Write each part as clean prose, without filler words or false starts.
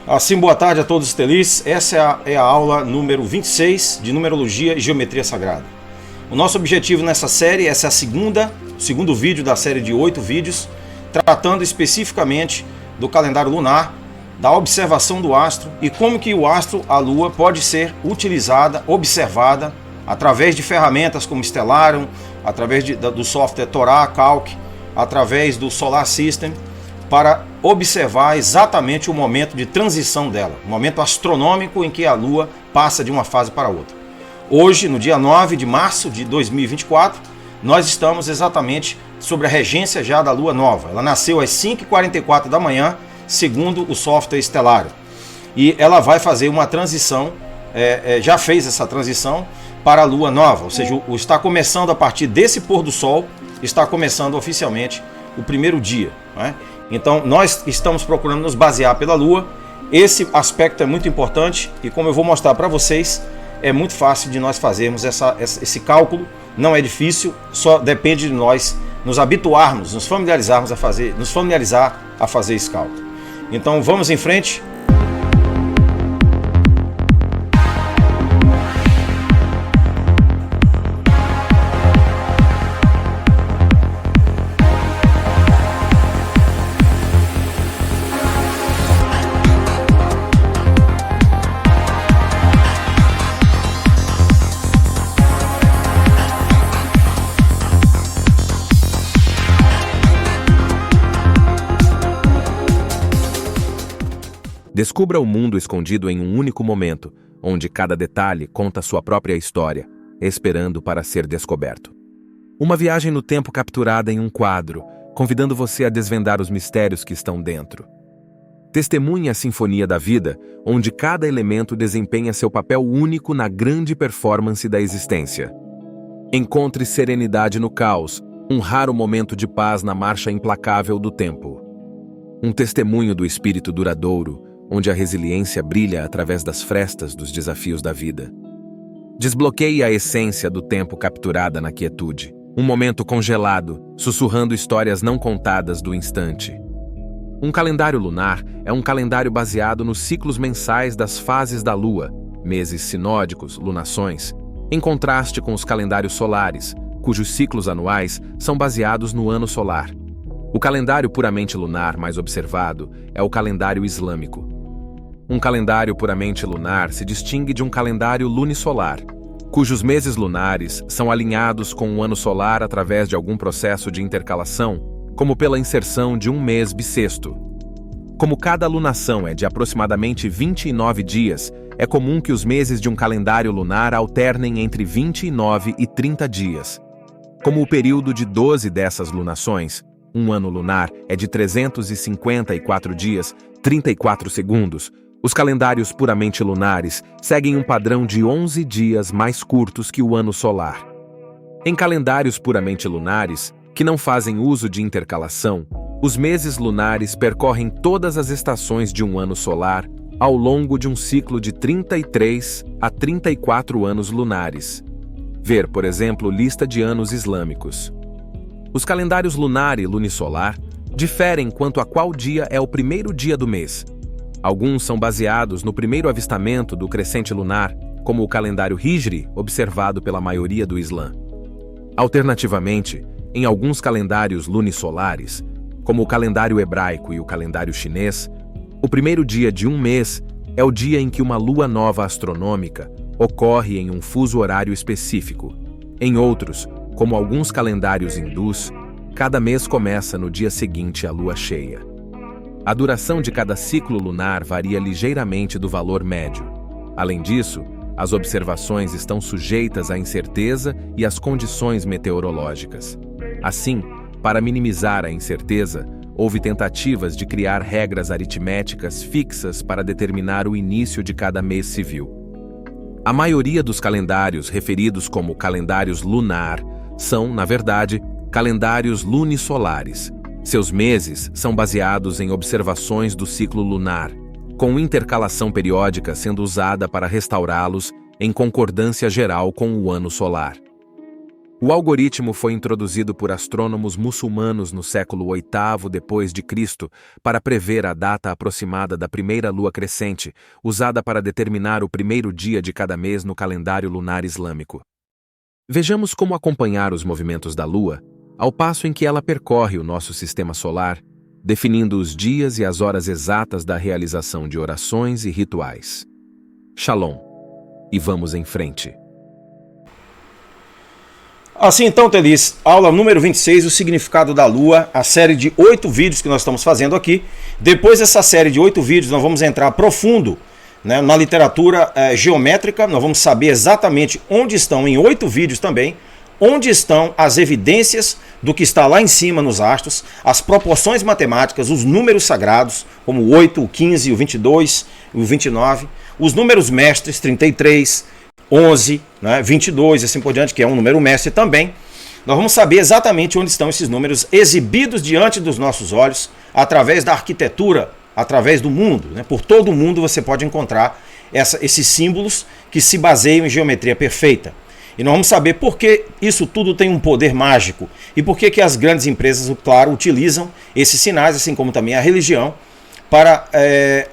Assim, boa tarde a todos os telis. Essa é a aula número 26 de Numerologia e Geometria Sagrada. O nosso objetivo nessa série, essa é o segundo vídeo da série de 8 vídeos, tratando especificamente do calendário lunar, da observação do astro e como que o astro, a Lua, pode ser utilizada, observada, através de ferramentas como Stellarium, através do software Torah, Calc, através do Solar System, para observar exatamente o momento de transição dela, o momento astronômico em que a Lua passa de uma fase para outra. Hoje, no dia 9 de março de 2024, nós estamos exatamente sobre a regência já da Lua Nova. Ela nasceu às 5h44 da manhã, segundo o software Stellarium. E ela vai fazer uma transição, já fez essa transição para a Lua Nova, ou seja, está começando a partir desse pôr do Sol, está começando oficialmente o primeiro dia, né? Então nós estamos procurando nos basear pela Lua. Esse aspecto é muito importante e, como eu vou mostrar para vocês, é muito fácil de nós fazermos esse cálculo. Não é difícil, só depende de nós nos habituarmos, nos familiarizar a fazer esse cálculo. Então vamos em frente. Descubra o mundo escondido em um único momento, onde cada detalhe conta sua própria história, esperando para ser descoberto. Uma viagem no tempo capturada em um quadro, convidando você a desvendar os mistérios que estão dentro. Testemunhe a sinfonia da vida, onde cada elemento desempenha seu papel único na grande performance da existência. Encontre serenidade no caos, um raro momento de paz na marcha implacável do tempo. Um testemunho do espírito duradouro, onde a resiliência brilha através das frestas dos desafios da vida. Desbloqueie a essência do tempo capturada na quietude, um momento congelado, sussurrando histórias não contadas do instante. Um calendário lunar é um calendário baseado nos ciclos mensais das fases da Lua, meses sinódicos, lunações, em contraste com os calendários solares, cujos ciclos anuais são baseados no ano solar. O calendário puramente lunar mais observado é o calendário islâmico. Um calendário puramente lunar se distingue de um calendário lunisolar, cujos meses lunares são alinhados com o ano solar através de algum processo de intercalação, como pela inserção de um mês bissexto. Como cada lunação é de aproximadamente 29 dias, é comum que os meses de um calendário lunar alternem entre 29 e 30 dias. Como o período de 12 dessas lunações, um ano lunar é de 354 dias, 34 segundos, os calendários puramente lunares seguem um padrão de 11 dias mais curtos que o ano solar. Em calendários puramente lunares, que não fazem uso de intercalação, os meses lunares percorrem todas as estações de um ano solar ao longo de um ciclo de 33 a 34 anos lunares. Ver, por exemplo, lista de anos islâmicos. Os calendários lunar e lunisolar diferem quanto a qual dia é o primeiro dia do mês. Alguns são baseados no primeiro avistamento do crescente lunar, como o calendário Hijri, observado pela maioria do Islã. Alternativamente, em alguns calendários lunisolares, como o calendário hebraico e o calendário chinês, o primeiro dia de um mês é o dia em que uma lua nova astronômica ocorre em um fuso horário específico. Em outros, como alguns calendários hindus, cada mês começa no dia seguinte à lua cheia. A duração de cada ciclo lunar varia ligeiramente do valor médio. Além disso, as observações estão sujeitas à incerteza e às condições meteorológicas. Assim, para minimizar a incerteza, houve tentativas de criar regras aritméticas fixas para determinar o início de cada mês civil. A maioria dos calendários referidos como calendários lunar são, na verdade, calendários lunisolares. Seus meses são baseados em observações do ciclo lunar, com intercalação periódica sendo usada para restaurá-los em concordância geral com o ano solar. O algoritmo foi introduzido por astrônomos muçulmanos no século VIII depois de Cristo para prever a data aproximada da primeira lua crescente, usada para determinar o primeiro dia de cada mês no calendário lunar islâmico. Vejamos como acompanhar os movimentos da lua, ao passo em que ela percorre o nosso sistema solar, definindo os dias e as horas exatas da realização de orações e rituais. Shalom. E vamos em frente. Assim então, Telis, aula número 26, o significado da Lua, a série de 8 vídeos que nós estamos fazendo aqui. Depois dessa série de 8 vídeos, nós vamos entrar profundo, né, na literatura geométrica. Nós vamos saber exatamente onde estão, em 8 vídeos também, onde estão as evidências do que está lá em cima nos astros, as proporções matemáticas, os números sagrados, como o 8, o 15, o 22, o 29, os números mestres, 33, 11, né, 22 e assim por diante, que é um número mestre também. Nós vamos saber exatamente onde estão esses números exibidos diante dos nossos olhos, através da arquitetura, através do mundo, né? Por todo o mundo você pode encontrar esses símbolos que se baseiam em geometria perfeita. E nós vamos saber por que isso tudo tem um poder mágico e por que as grandes empresas, claro, utilizam esses sinais, assim como também a religião, para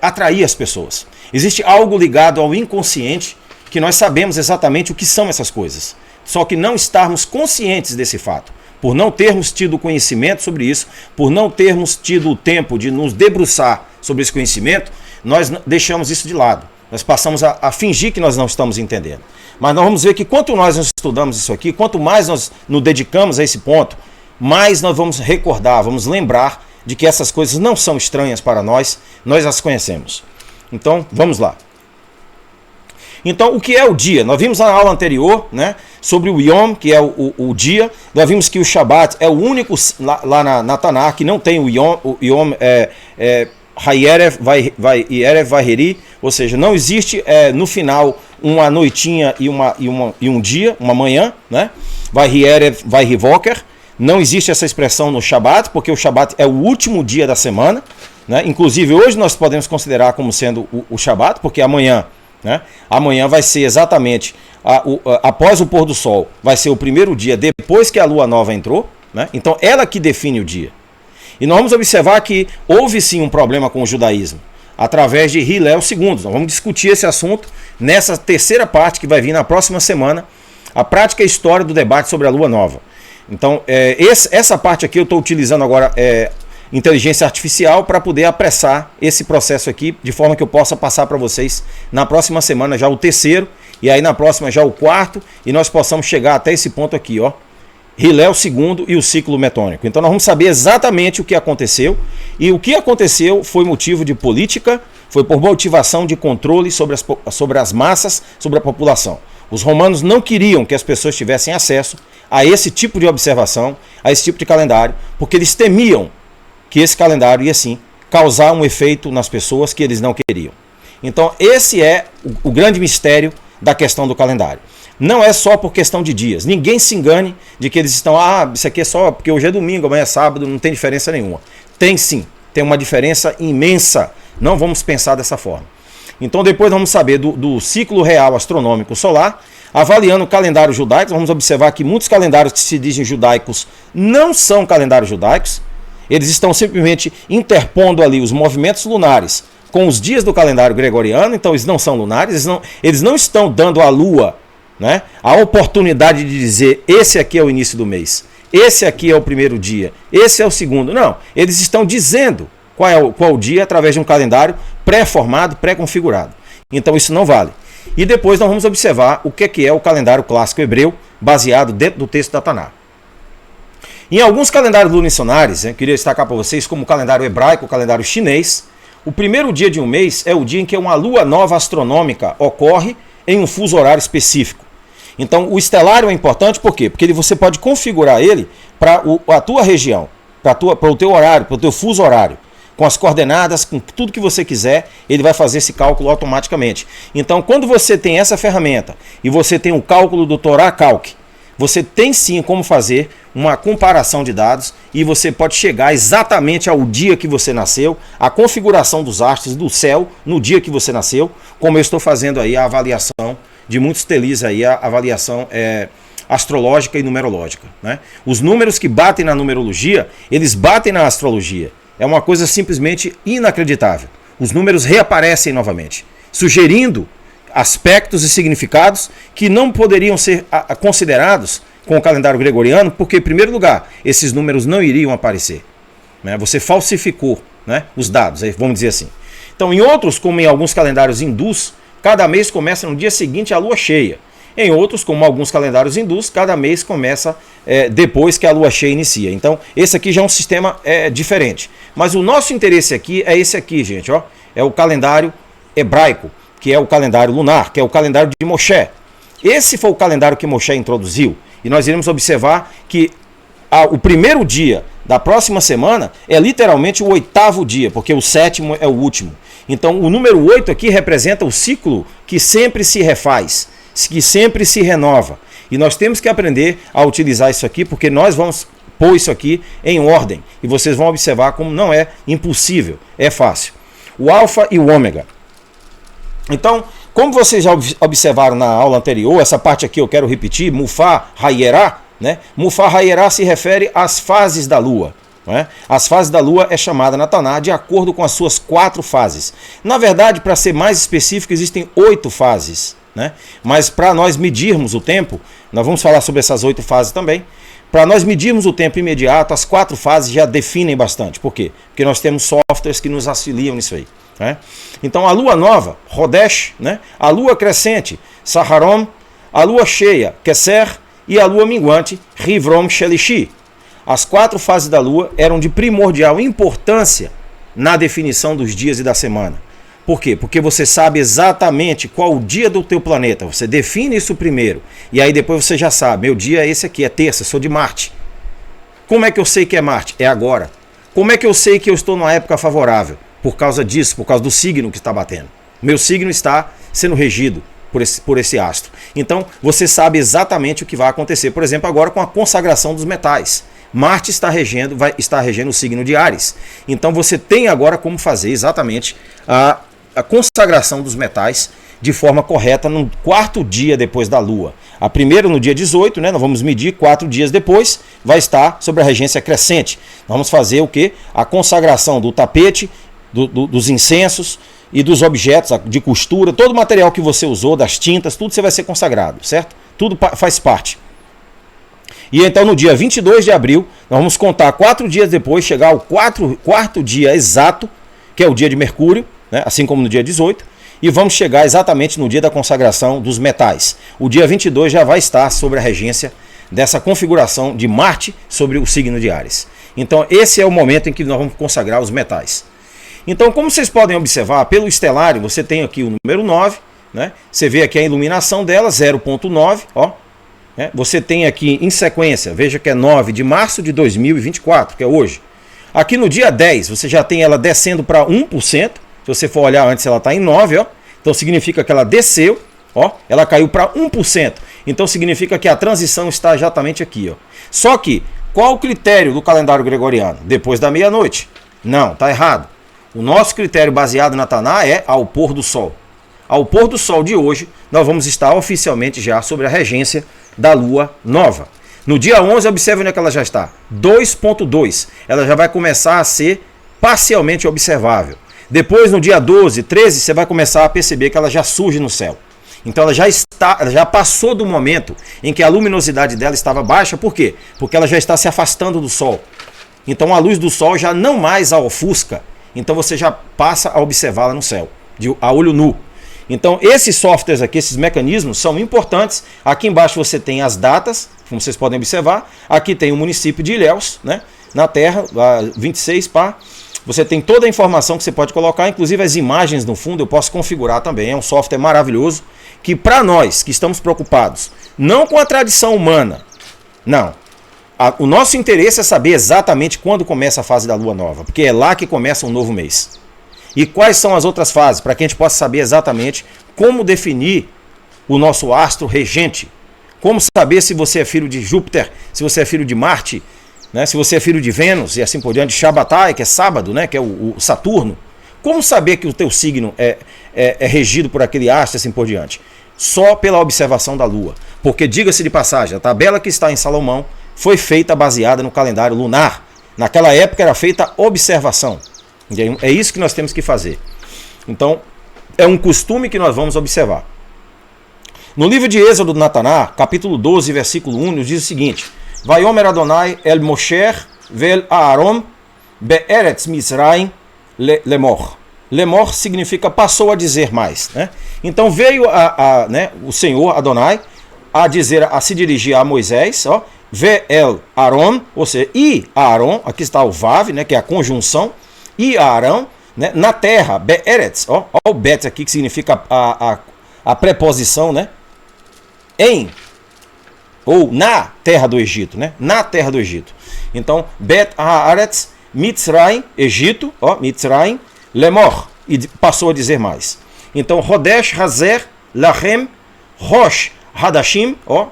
atrair as pessoas. Existe algo ligado ao inconsciente que nós sabemos exatamente o que são essas coisas, só que não estarmos conscientes desse fato, por não termos tido conhecimento sobre isso, por não termos tido o tempo de nos debruçar sobre esse conhecimento, nós deixamos isso de lado, nós passamos a fingir que nós não estamos entendendo. Mas nós vamos ver que quanto nós estudamos isso aqui, quanto mais nós nos dedicamos a esse ponto, mais nós vamos recordar, vamos lembrar de que essas coisas não são estranhas para nós as conhecemos. Então, vamos lá. Então, o que é o dia? Nós vimos na aula anterior, né, sobre o Yom, que é o dia. Nós vimos que o Shabat é o único lá na Tanakh que não tem o Yom. O Yom Hayerev Vaheri, ou seja, não existe no final uma noitinha e um dia, uma manhã, né? Vahierev Vahivoker. Não existe essa expressão no Shabat, porque o Shabat é o último dia da semana, né? Inclusive, hoje nós podemos considerar como sendo o Shabat, porque amanhã, né? Amanhã vai ser exatamente após o pôr do sol, vai ser o primeiro dia depois que a lua nova entrou, né? Então ela que define o dia. E nós vamos observar que houve sim um problema com o judaísmo, através de Hillel II. Nós vamos discutir esse assunto nessa terceira parte que vai vir na próxima semana, a prática e história do debate sobre a lua nova. Então essa parte aqui eu estou utilizando agora inteligência artificial para poder apressar esse processo aqui, de forma que eu possa passar para vocês na próxima semana já o terceiro, e aí na próxima já o quarto, e nós possamos chegar até esse ponto aqui, ó, Hillel II e o ciclo metônico. Então nós vamos saber exatamente o que aconteceu, e o que aconteceu foi motivo de política, foi por motivação de controle sobre as massas, sobre a população. Os romanos não queriam que as pessoas tivessem acesso a esse tipo de observação, a esse tipo de calendário, porque eles temiam que esse calendário ia sim causar um efeito nas pessoas que eles não queriam. Então esse é o grande mistério da questão do calendário. Não é só por questão de dias. Ninguém se engane de que eles estão, isso aqui é só porque hoje é domingo, amanhã é sábado, não tem diferença nenhuma. Tem sim, tem uma diferença imensa. Não vamos pensar dessa forma. Então depois vamos saber do ciclo real astronômico solar, avaliando o calendário judaico. Vamos observar que muitos calendários que se dizem judaicos não são calendários judaicos. Eles estão simplesmente interpondo ali os movimentos lunares com os dias do calendário gregoriano, então eles não são lunares, eles não estão dando à lua, né, a oportunidade de dizer esse aqui é o início do mês, esse aqui é o primeiro dia, esse é o segundo. Não, eles estão dizendo qual o dia através de um calendário pré-formado, pré-configurado. Então isso não vale. E depois nós vamos observar o que é o calendário clássico hebreu, baseado dentro do texto da Tanakh. Em alguns calendários lunisonares, eu queria destacar para vocês, como o calendário hebraico, o calendário chinês, o primeiro dia de um mês é o dia em que uma lua nova astronômica ocorre em um fuso horário específico. Então o estelário é importante, por quê? Porque você pode configurar ele para a tua região, para o teu horário, para o teu fuso horário, com as coordenadas, com tudo que você quiser, ele vai fazer esse cálculo automaticamente. Então quando você tem essa ferramenta e você tem o cálculo do Torah Calc, você tem sim como fazer uma comparação de dados e você pode chegar exatamente ao dia que você nasceu, a configuração dos astros do céu no dia que você nasceu, como eu estou fazendo aí a avaliação de muitos telis aí, a avaliação astrológica e numerológica, né? Os números que batem na numerologia, eles batem na astrologia. É uma coisa simplesmente inacreditável. Os números reaparecem novamente, sugerindo aspectos e significados que não poderiam ser considerados com o calendário gregoriano, porque, em primeiro lugar, esses números não iriam aparecer, né? Você falsificou, né, os dados, vamos dizer assim. Então, em outros, como em alguns calendários hindus, cada mês começa no dia seguinte à lua cheia. Em outros, como alguns calendários hindus, cada mês começa depois que a lua cheia inicia. Então, esse aqui já é um sistema diferente. Mas o nosso interesse aqui é esse aqui, gente, ó. É o calendário hebraico, que é o calendário lunar, que é o calendário de Moshe. Esse foi o calendário que Moshe introduziu. E nós iremos observar que o primeiro dia da próxima semana é literalmente o 8º dia, porque o 7º é o último. Então o número 8 aqui representa o ciclo que sempre se refaz, que sempre se renova. E nós temos que aprender a utilizar isso aqui, porque nós vamos pôr isso aqui em ordem. E vocês vão observar como não é impossível, é fácil. O alfa e o ômega. Então, como vocês já observaram na aula anterior, essa parte aqui eu quero repetir, Mufá Hayerá, né? Mufá Hayerá se refere às fases da lua, né? As fases da lua é chamada na Taná de acordo com as suas 4 fases. Na verdade, para ser mais específico, existem 8 fases, né? Mas para nós medirmos o tempo, nós vamos falar sobre essas 8 fases também. Para nós medirmos o tempo imediato, as 4 fases já definem bastante. Por quê? Porque nós temos softwares que nos auxiliam nisso aí, né? Então a lua nova, Rodesh, né? A lua crescente, Saharom, a lua cheia, Keser, e a lua minguante, Rivrom Shelishi. As 4 fases da lua eram de primordial importância na definição dos dias e da semana. Por quê? Porque você sabe exatamente qual o dia do teu planeta. Você define isso primeiro. E aí depois você já sabe, meu dia é esse aqui, é terça, sou de Marte. Como é que eu sei que é Marte? É agora. Como é que eu sei que eu estou numa época favorável? Por causa disso, por causa do signo que está batendo. Meu signo está sendo regido por esse astro. Então você sabe exatamente o que vai acontecer. Por exemplo, agora com a consagração dos metais. Marte está regendo o signo de Áries. Então você tem agora como fazer exatamente a consagração dos metais de forma correta no 4º dia depois da Lua. A primeira no dia 18, né? Nós vamos medir 4 dias depois, vai estar sobre a regência crescente. Nós vamos fazer o quê? A consagração do tapete, dos incensos e dos objetos de costura, todo o material que você usou, das tintas, tudo você vai ser consagrado, certo? Tudo faz parte. E então no dia 22 de abril, nós vamos contar 4 dias depois, chegar ao 4º dia exato, que é o dia de Mercúrio, né? Assim como no dia 18, e vamos chegar exatamente no dia da consagração dos metais. O dia 22 já vai estar sobre a regência dessa configuração de Marte sobre o signo de Áries. Então esse é o momento em que nós vamos consagrar os metais. Então, como vocês podem observar, pelo estelário, você tem aqui o número 9, né? Você vê aqui a iluminação dela, 0.9, ó. Né? Você tem aqui em sequência, veja que é 9 de março de 2024, que é hoje. Aqui no dia 10, você já tem ela descendo para 1%. Se você for olhar antes, ela está em 9, ó. Então significa que ela desceu, ó. Ela caiu para 1%. Então significa que a transição está exatamente aqui, ó. Só que, qual o critério do calendário gregoriano? Depois da meia-noite. Não, está errado. O nosso critério baseado na Taná é ao pôr do sol. Ao pôr do sol de hoje, nós vamos estar oficialmente já sobre a regência da lua nova. No dia 11, observe onde é que ela já está. 2.2. Ela já vai começar a ser parcialmente observável. Depois, no dia 12, 13, você vai começar a perceber que ela já surge no céu. Então ela já passou do momento em que a luminosidade dela estava baixa. Por quê? Porque ela já está se afastando do sol. Então a luz do sol já não mais a ofusca. Então você já passa a observá-la no céu, a olho nu. Então esses softwares aqui, esses mecanismos são importantes. Aqui embaixo você tem as datas, como vocês podem observar. Aqui tem o município de Ilhéus, né, na Terra, 26 pá. Você tem toda a informação que você pode colocar, inclusive as imagens no fundo eu posso configurar também. É um software maravilhoso que para nós que estamos preocupados, não com a tradição humana, não. O nosso interesse é saber exatamente quando começa a fase da lua nova, porque é lá que começa um novo mês. E quais são as outras fases, para que a gente possa saber exatamente como definir o nosso astro regente. Como saber se você é filho de Júpiter, se você é filho de Marte, né, se você é filho de Vênus e assim por diante, Shabbatai, que é sábado, né, que é o Saturno. Como saber que o teu signo é regido por aquele astro e assim por diante? Só pela observação da lua. Porque, diga-se de passagem, a tabela que está em Salomão foi feita baseada no calendário lunar. Naquela época era feita observação. É isso que nós temos que fazer. Então, é um costume que nós vamos observar. No livro de Êxodo do Nataná, capítulo 12, versículo 1, nos diz o seguinte: Vayomer Adonai el Moshe vel Aaron be'eretz Mizraim lemor. Lemor significa passou a dizer mais, né? Então veio né, o Senhor Adonai a se dirigir a Moisés, ó, Vel Aaron, ou seja, e Aaron, aqui está o Vav, né, que é a conjunção, e Arão, né, na terra, Be'eretz, ó o Bet aqui que significa a preposição, né, em ou na terra do Egito, né, na terra do Egito. Então, Bet Haaretz, Mitzrayim, Egito, ó, Mitzrayim, Lemor, e passou a dizer mais. Então, Rodesh Hazer Lachem Rosh Hadashim, ó,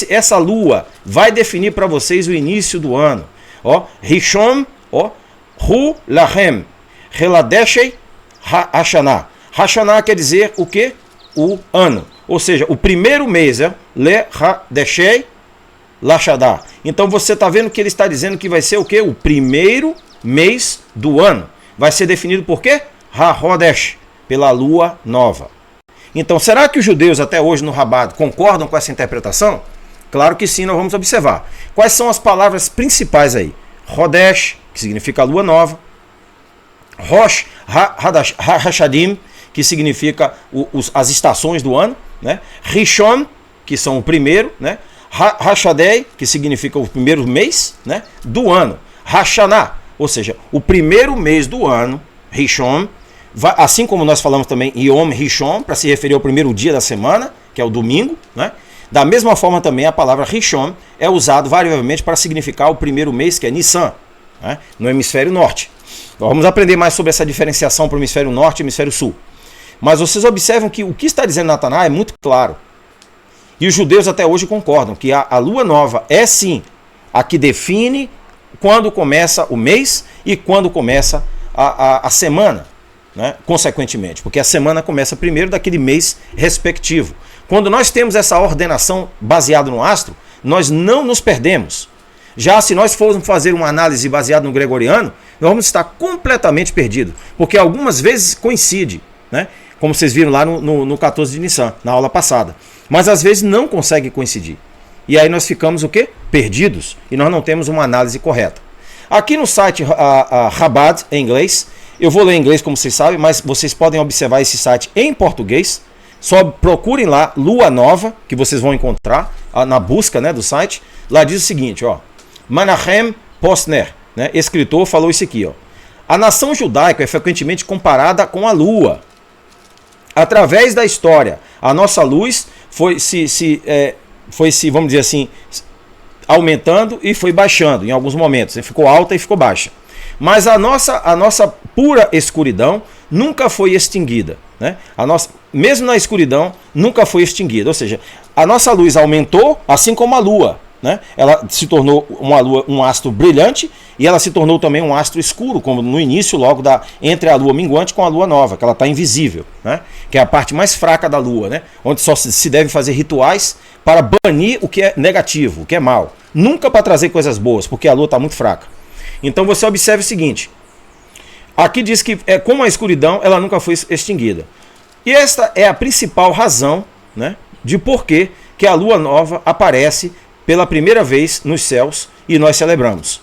essa lua vai definir para vocês o início do ano. Ó, Rishon, ó, Hu Lachem Reladeshei Hashanah. Hashanah quer dizer o quê? O ano. Ou seja, o primeiro mês é Le Hadeshei Lashadá. Então você está vendo que ele está dizendo que vai ser o quê? O primeiro mês do ano. Vai ser definido por quê? Ha-Hodesh, pela lua nova. Então, será que os judeus até hoje no Rabat concordam com essa interpretação? Claro que sim, nós vamos observar. Quais são as palavras principais aí? Hodesh, que significa lua nova. Rosh Hashadim, que significa as estações do ano, né? Rishon, que são o primeiro, né? Hashadei, que significa o primeiro mês, né, do ano. Hashanah, ou seja, o primeiro mês do ano, Rishon, assim como nós falamos também Yom Rishon, para se referir ao primeiro dia da semana, que é o domingo, né? Da mesma forma também a palavra Rishon é usado variavelmente para significar o primeiro mês, que é Nissan, né, no hemisfério norte. Então, vamos aprender mais sobre essa diferenciação para o hemisfério norte e hemisfério sul. Mas vocês observam que o que está dizendo Nataná é muito claro. E os judeus até hoje concordam que a lua nova é sim a que define quando começa o mês e quando começa a semana, né? Consequentemente, porque a semana começa primeiro daquele mês respectivo. Quando nós temos essa ordenação baseada no astro, nós não nos perdemos. Já se nós formos fazer uma análise baseada no gregoriano, nós vamos estar completamente perdidos, porque algumas vezes coincide, né? Como vocês viram lá no 14 de Nissan, na aula passada. Mas às vezes não consegue coincidir. E aí nós ficamos o quê? Perdidos. E nós não temos uma análise correta. Aqui no site Chabad, em inglês, eu vou ler em inglês como vocês sabem, mas vocês podem observar esse site em português. Só procurem lá Lua Nova, que vocês vão encontrar na busca, né, do site. Lá diz o seguinte, ó. Menachem Posner, né, escritor, falou isso aqui, ó. A nação judaica é frequentemente comparada com a lua. Através da história, a nossa luz foi se, vamos dizer assim, aumentando e foi baixando em alguns momentos. Ficou alta e ficou baixa. Mas a nossa pura escuridão nunca foi extinguida, né? Mesmo na escuridão, nunca foi extinguida. Ou seja, a nossa luz aumentou, assim como a lua, né? Ela se tornou um astro brilhante e ela se tornou também um astro escuro, como no início, logo entre a lua minguante com a lua nova, que ela está invisível, né? Que é a parte mais fraca da lua, né? Onde só se deve fazer rituais para banir o que é negativo, o que é mal. Nunca para trazer coisas boas, porque a lua está muito fraca. Então você observe o seguinte, aqui diz que como a escuridão, ela nunca foi extinguida. E esta é a principal razão, né, de por que a lua nova aparece pela primeira vez nos céus e nós celebramos.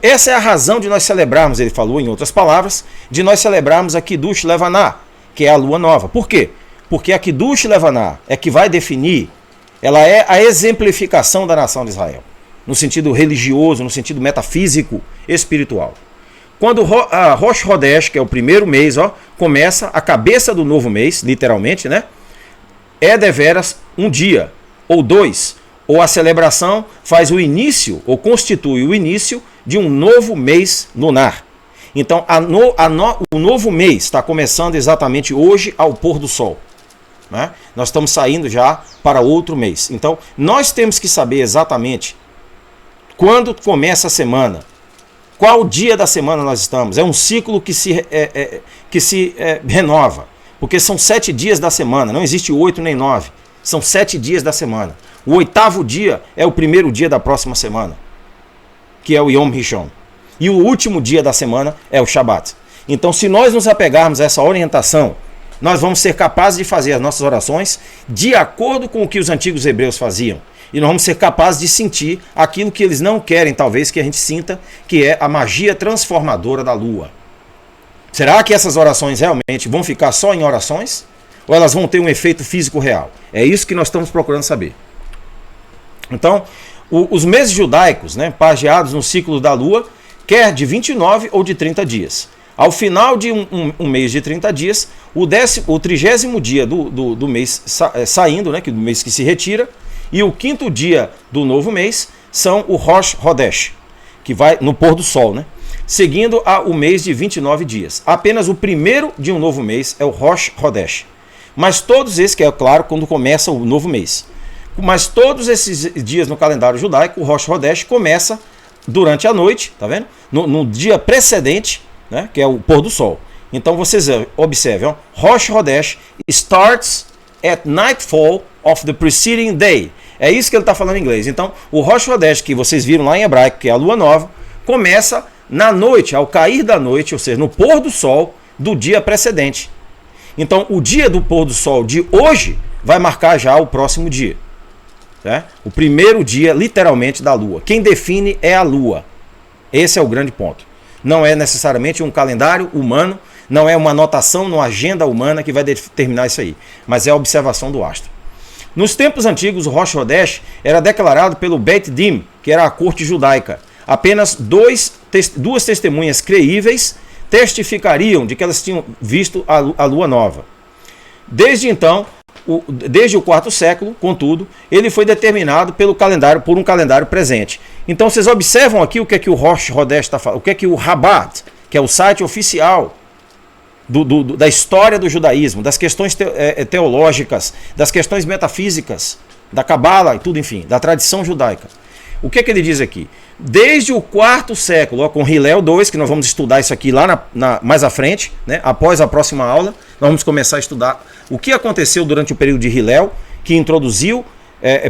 Essa é a razão de nós celebrarmos, ele falou em outras palavras, de nós celebrarmos a Kiddush Levaná, que é a lua nova. Por quê? Porque a Kiddush Levaná é que vai definir, ela é a exemplificação da nação de Israel, no sentido religioso, no sentido metafísico, espiritual. Quando a Rosh Hodesh, que é o primeiro mês, ó, começa a cabeça do novo mês, literalmente, né? É deveras um dia, ou dois, ou a celebração faz o início, ou constitui o início de um novo mês lunar. Então, o novo mês está começando exatamente hoje ao pôr do sol, né? Nós estamos saindo já para outro mês. Então, nós temos que saber exatamente quando começa a semana, qual dia da semana nós estamos. É um ciclo que se renova, porque são 7 dias da semana, não existe 8 nem 9. São 7 dias da semana. O 8º dia é o primeiro dia da próxima semana, que é o Yom Rishon. E o último dia da semana é o Shabat. Então, se nós nos apegarmos a essa orientação, nós vamos ser capazes de fazer as nossas orações de acordo com o que os antigos hebreus faziam. E nós vamos ser capazes de sentir aquilo que eles não querem, talvez, que a gente sinta, que é a magia transformadora da lua. Será que essas orações realmente vão ficar só em orações? Ou elas vão ter um efeito físico real? É isso que nós estamos procurando saber. Então, os meses judaicos, né, pageados no ciclo da lua, quer de 29 ou de 30 dias. Ao final de um mês de 30 dias, o 30º dia do mês saindo, né, do mês que se retira, e o 5º dia do novo mês são o Rosh Hodesh, que vai no pôr do sol, né? Seguindo o mês de 29 dias. Apenas o primeiro de um novo mês é o Rosh Hodesh. Mas todos esses, que é claro, quando começa o novo mês. Mas todos esses dias no calendário judaico, o Rosh Hodesh começa durante a noite, tá vendo? No dia precedente, né, que é o pôr do sol. Então vocês observem, ó, Rosh Hodesh starts at nightfall of the preceding day. É isso que ele está falando em inglês. Então, o Rosh Hodesh, que vocês viram lá em hebraico, que é a lua nova, começa na noite, ao cair da noite, ou seja, no pôr do sol do dia precedente. Então, o dia do pôr do sol de hoje vai marcar já o próximo dia. Né? O primeiro dia, literalmente, da lua. Quem define é a lua. Esse é o grande ponto. Não é necessariamente um calendário humano, não é uma anotação numa agenda humana que vai determinar isso aí, mas é a observação do astro. Nos tempos antigos, o Rosh Hodesh era declarado pelo Beit Din, que era a corte judaica. Apenas duas testemunhas creíveis testificariam de que elas tinham visto a lua nova. Desde então, desde o 4º século, contudo, ele foi determinado por um calendário presente. Então vocês observam aqui o que é que o Rosh Hodesh está falando, o que é que o Rabat, que é o site oficial da história do judaísmo, das questões teológicas, das questões metafísicas, da Cabala e tudo, enfim, da tradição judaica. O que é que ele diz aqui? Desde o 4º século, ó, com Hillel II, que nós vamos estudar isso aqui lá mais à frente, né, após a próxima aula, nós vamos começar a estudar o que aconteceu durante o período de Hillel, que introduziu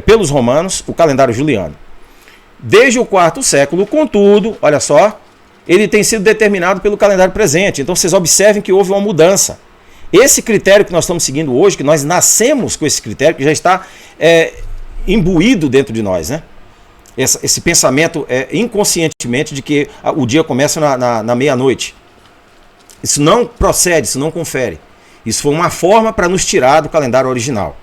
pelos romanos o calendário juliano. Desde o 4º século, contudo, olha só, ele tem sido determinado pelo calendário presente. Então vocês observem que houve uma mudança. Esse critério que nós estamos seguindo hoje, que nós nascemos com esse critério, que já está imbuído dentro de nós, né? Esse pensamento inconscientemente de que o dia começa na meia-noite. Isso não procede, isso não confere. Isso foi uma forma para nos tirar do calendário original.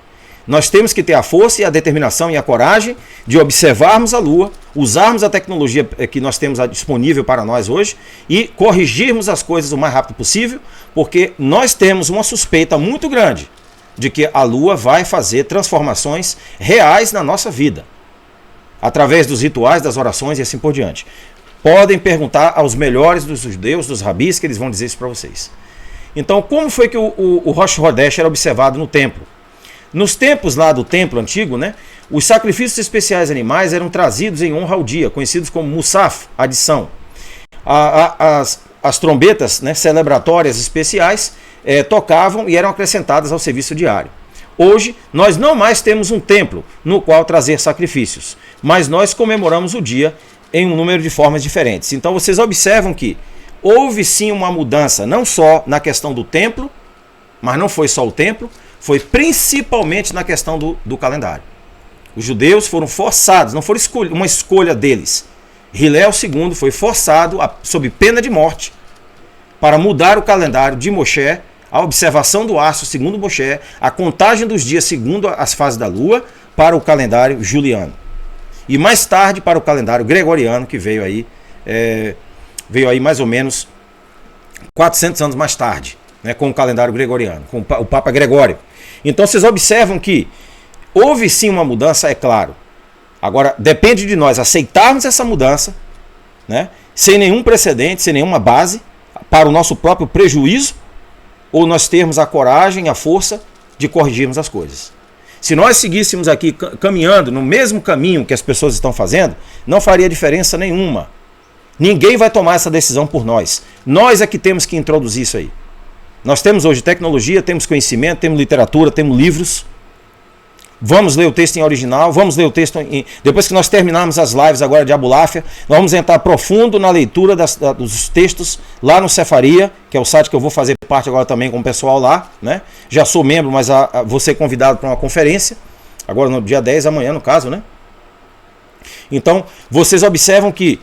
Nós temos que ter a força e a determinação e a coragem de observarmos a lua, usarmos a tecnologia que nós temos disponível para nós hoje e corrigirmos as coisas o mais rápido possível, porque nós temos uma suspeita muito grande de que a lua vai fazer transformações reais na nossa vida, através dos rituais, das orações e assim por diante. Podem perguntar aos melhores dos judeus, dos rabis, que eles vão dizer isso para vocês. Então, como foi que o Rosh Hodesh era observado no templo? Nos tempos lá do templo antigo, né, os sacrifícios especiais animais eram trazidos em honra ao dia, conhecidos como Musaf, adição. As trombetas, né, celebratórias especiais tocavam e eram acrescentadas ao serviço diário. Hoje, nós não mais temos um templo no qual trazer sacrifícios, mas nós comemoramos o dia em um número de formas diferentes. Então vocês observam que houve sim uma mudança, não só na questão do templo, mas não foi só o templo, foi principalmente na questão do calendário. Os judeus foram forçados, não foi uma escolha deles. Hillel II foi forçado, sob pena de morte, para mudar o calendário de Moshe, a observação do astro segundo Moshe, a contagem dos dias segundo as fases da lua, para o calendário juliano. E mais tarde para o calendário gregoriano, que veio aí mais ou menos 400 anos mais tarde, né, com o calendário gregoriano, com o Papa Gregório. Então vocês observam que houve sim uma mudança, é claro. Agora, depende de nós aceitarmos essa mudança, né, sem nenhum precedente, sem nenhuma base, para o nosso próprio prejuízo, ou nós termos a coragem, a força de corrigirmos as coisas. Se nós seguíssemos aqui caminhando no mesmo caminho que as pessoas estão fazendo, não faria diferença nenhuma. Ninguém vai tomar essa decisão por nós. Nós é que temos que introduzir isso aí. Nós temos hoje tecnologia, temos conhecimento, temos literatura, temos livros Vamos ler o texto em original, vamos ler o texto depois que nós terminarmos as lives agora de Abulafia, nós vamos entrar profundo na leitura dos textos lá no Cefaria, que é o site que eu vou fazer parte agora também com o pessoal lá, né? Já sou membro, mas vou ser convidado para uma conferência, agora no dia 10, amanhã no caso, né? Então, vocês observam que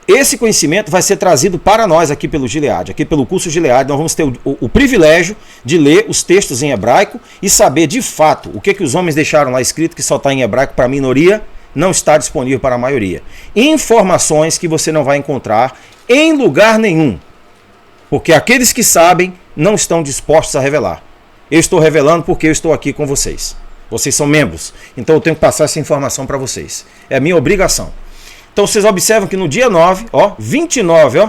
esse conhecimento vai ser trazido para nós aqui pelo Gilead, aqui pelo curso Gilead. Nós vamos ter o privilégio de ler os textos em hebraico e saber de fato o que os homens deixaram lá escrito, que só está em hebraico para a minoria, não está disponível para a maioria. Informações que você não vai encontrar em lugar nenhum, porque aqueles que sabem não estão dispostos a revelar. Eu estou revelando porque eu estou aqui com vocês. Vocês são membros, então eu tenho que passar essa informação para vocês. É a minha obrigação. Então vocês observam que no dia 9, 29,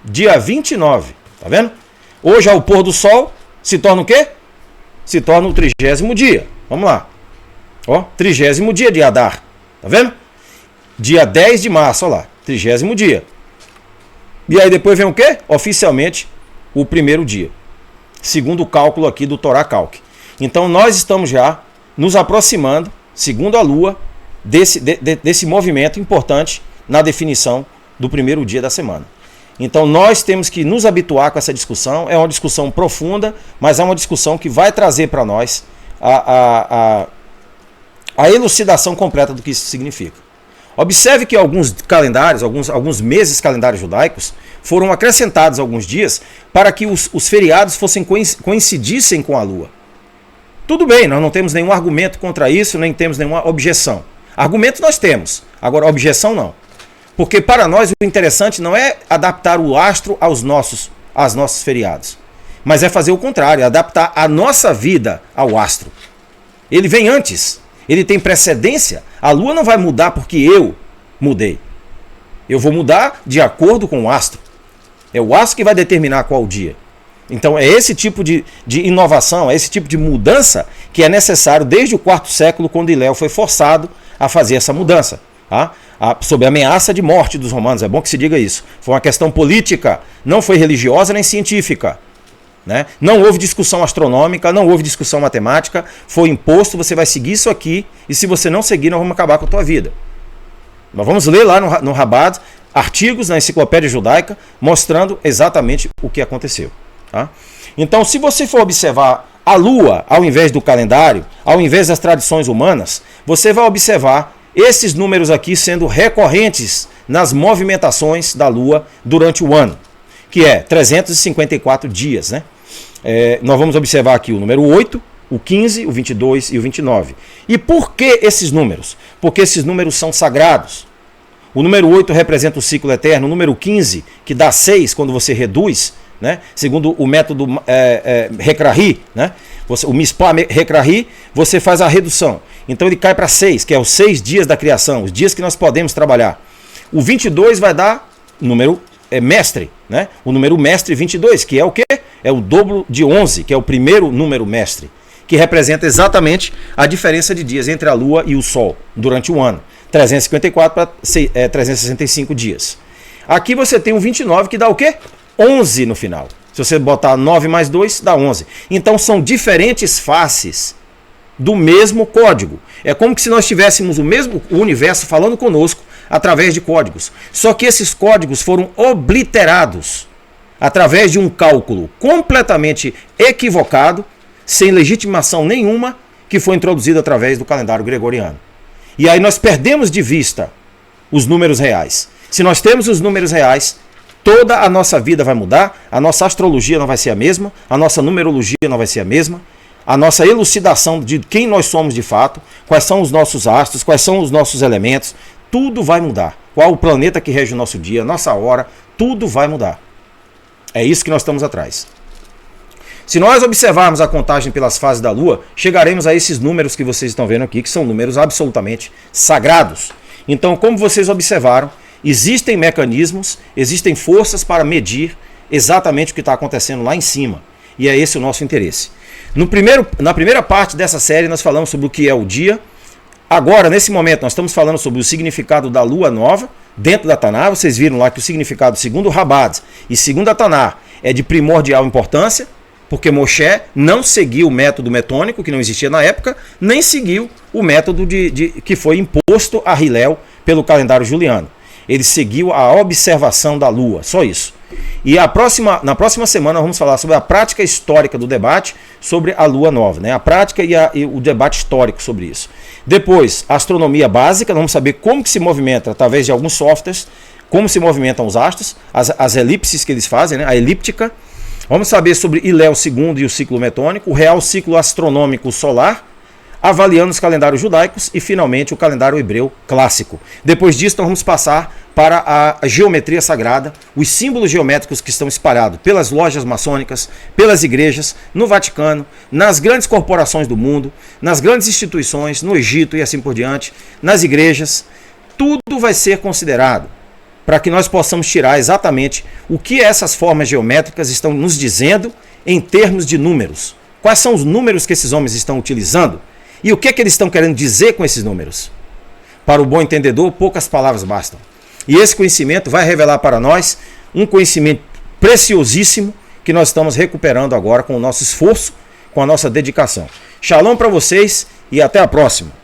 dia 29, tá vendo? Hoje ao pôr do sol, se torna o quê? Se torna o 30º dia. Vamos lá. 30º dia de Adar, tá vendo? Dia 10 de março, lá, 30º dia. E aí depois vem o quê? Oficialmente, o primeiro dia. Segundo o cálculo aqui do Torá Calc. Então nós estamos já nos aproximando, segundo a Lua, desse movimento importante na definição do primeiro dia da semana. Então nós temos que nos habituar com essa discussão. É uma discussão profunda, mas é uma discussão que vai trazer para nós a elucidação completa do que isso significa. Observe que alguns calendários, alguns meses calendários judaicos, foram acrescentados alguns dias para que os feriados coincidissem com a Lua. Tudo bem, nós não temos nenhum argumento contra isso, nem temos nenhuma objeção. Argumentos nós temos, agora objeção não. Porque para nós o interessante não é adaptar o astro aos nossos feriados, mas é fazer o contrário, adaptar a nossa vida ao astro. Ele vem antes, ele tem precedência. A Lua não vai mudar porque eu mudei. Eu vou mudar de acordo com o astro. É o astro que vai determinar qual dia. Então é esse tipo de inovação, é esse tipo de mudança que é necessário desde o 4º século, quando Hilel foi forçado a fazer essa mudança, tá? Sob a ameaça de morte dos romanos. É bom que se diga isso. Foi uma questão política, não foi religiosa nem científica, né? Não houve discussão astronômica, não houve discussão matemática, foi imposto, você vai seguir isso aqui, e se você não seguir, nós vamos acabar com a tua vida. Nós vamos ler lá no Rabbad artigos na Enciclopédia Judaica mostrando exatamente o que aconteceu. Tá? Então, se você for observar a Lua ao invés do calendário, ao invés das tradições humanas, você vai observar esses números aqui sendo recorrentes nas movimentações da Lua durante o ano, que é 354 dias. Né? Nós vamos observar aqui o número 8, o 15, o 22 e o 29. E por que esses números? Porque esses números são sagrados. O número 8 representa o ciclo eterno, o número 15, que dá 6 quando você reduz, né? Segundo o método Rekrahi, né? O Mispah Rekrahi, você faz a redução. Então ele cai para 6, que é os 6 dias da criação, os dias que nós podemos trabalhar. O 22 vai dar número mestre, né? O número mestre 22, que é o quê? É o dobro de 11, que é o primeiro número mestre, que representa exatamente a diferença de dias entre a Lua e o Sol durante o ano. 354 para 365 dias. Aqui você tem o 29, que dá o quê? 11 no final. Se você botar 9 mais 2, dá 11. Então são diferentes faces do mesmo código. É como se nós tivéssemos o mesmo universo falando conosco através de códigos. Só que esses códigos foram obliterados através de um cálculo completamente equivocado, sem legitimação nenhuma, que foi introduzido através do calendário gregoriano. E aí nós perdemos de vista os números reais. Se nós temos os números reais, toda a nossa vida vai mudar, a nossa astrologia não vai ser a mesma, a nossa numerologia não vai ser a mesma, a nossa elucidação de quem nós somos de fato, quais são os nossos astros, quais são os nossos elementos, tudo vai mudar. Qual o planeta que rege o nosso dia, nossa hora, tudo vai mudar. É isso que nós estamos atrás. Se nós observarmos a contagem pelas fases da Lua, chegaremos a esses números que vocês estão vendo aqui, que são números absolutamente sagrados. Então, como vocês observaram, existem mecanismos, existem forças para medir exatamente o que está acontecendo lá em cima. E é esse o nosso interesse. Na primeira parte dessa série, nós falamos sobre o que é o dia. Agora, nesse momento, nós estamos falando sobre o significado da Lua Nova dentro da Taná. Vocês viram lá que o significado, segundo o Rabbad e segundo a Taná, é de primordial importância. porque Moshe não seguiu o método metônico, que não existia na época, nem seguiu o método que foi imposto a Hillel pelo calendário juliano. Ele seguiu a observação da lua, só isso. E na próxima semana vamos falar sobre a prática histórica do debate sobre a lua nova, né? A prática e o debate histórico sobre isso. Depois, a astronomia básica, vamos saber como que se movimenta através de alguns softwares, como se movimentam os astros, as elipses que eles fazem, né? A elíptica. Vamos saber sobre Hillel II e o ciclo metônico, o real ciclo astronômico solar, avaliando os calendários judaicos e, finalmente, o calendário hebreu clássico. Depois disso, nós vamos passar para a geometria sagrada, os símbolos geométricos que estão espalhados pelas lojas maçônicas, pelas igrejas, no Vaticano, nas grandes corporações do mundo, nas grandes instituições, no Egito e assim por diante, nas igrejas. Tudo vai ser considerado para que nós possamos tirar exatamente o que essas formas geométricas estão nos dizendo em termos de números. Quais são os números que esses homens estão utilizando? E o que é que eles estão querendo dizer com esses números? Para o bom entendedor, poucas palavras bastam. E esse conhecimento vai revelar para nós um conhecimento preciosíssimo que nós estamos recuperando agora com o nosso esforço, com a nossa dedicação. Shalom para vocês e até a próxima.